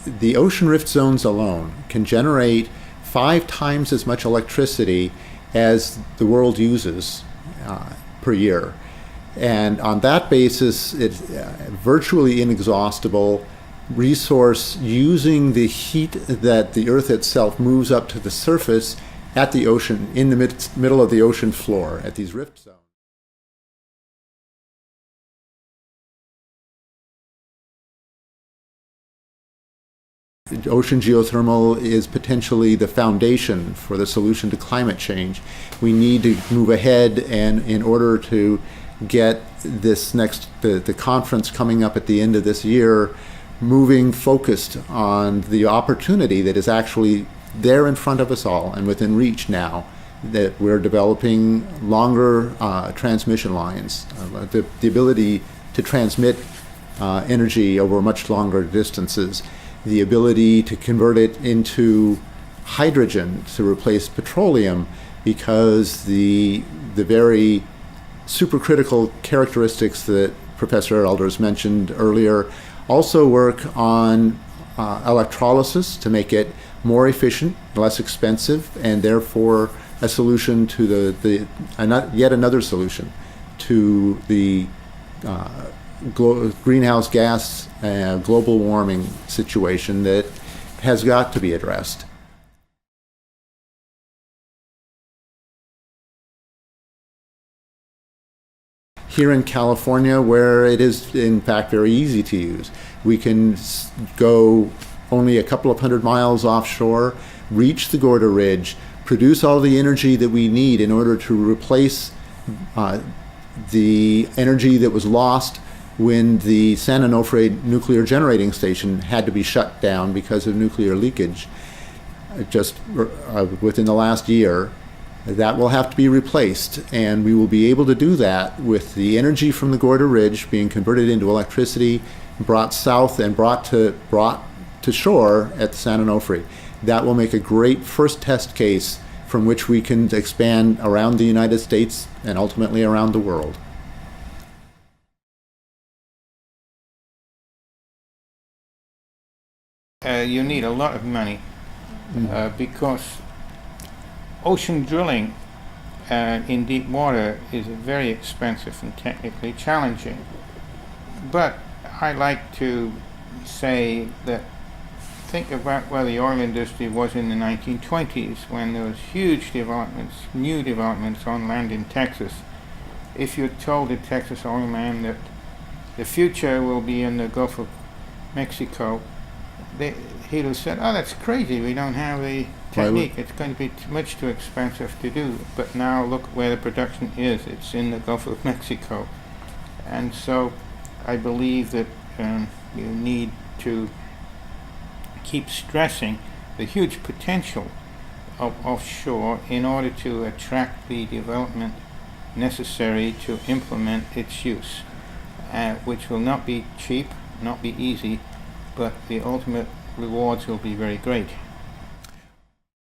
the ocean rift zones alone can generate 5 times as much electricity as the world uses per year. And on that basis, it's virtually inexhaustible resource using the heat that the Earth itself moves up to the surface at the ocean, in the middle of the ocean floor at these rift zones. Ocean geothermal is potentially the foundation for the solution to climate change. We need to move ahead, and in order to get this the conference coming up at the end of this year moving focused on the opportunity that is actually there in front of us all and within reach now, that we're developing longer transmission lines, the ability to transmit energy over much longer distances, the ability to convert it into hydrogen to replace petroleum, because the very supercritical characteristics that Professor Elders mentioned earlier also work on electrolysis to make it more efficient, less expensive, and therefore a solution to yet another solution to the greenhouse gas global warming situation that has got to be addressed. Here in California, where it is in fact very easy to use, we can go only a couple of 100 miles offshore, reach the Gorda Ridge, produce all the energy that we need in order to replace the energy that was lost when the San Onofre nuclear generating station had to be shut down because of nuclear leakage just within the last year. That will have to be replaced, and we will be able to do that with the energy from the Gorda Ridge being converted into electricity, brought south and brought to shore at San Onofre. That will make a great first test case from which we can expand around the United States and ultimately around the world. You need a lot of money because ocean drilling in deep water is very expensive and technically challenging. But I like to say that think about where the oil industry was in the 1920s, when there was huge developments, new developments on land in Texas. If you told a Texas oil man that the future will be in the Gulf of Mexico, he'd have said, "Oh, that's crazy, we don't have the technique, it's going to be much too expensive to do." But now look where the production is, it's in the Gulf of Mexico. And so I believe that you need to keep stressing the huge potential of offshore in order to attract the development necessary to implement its use, which will not be cheap, not be easy, but the ultimate rewards will be very great.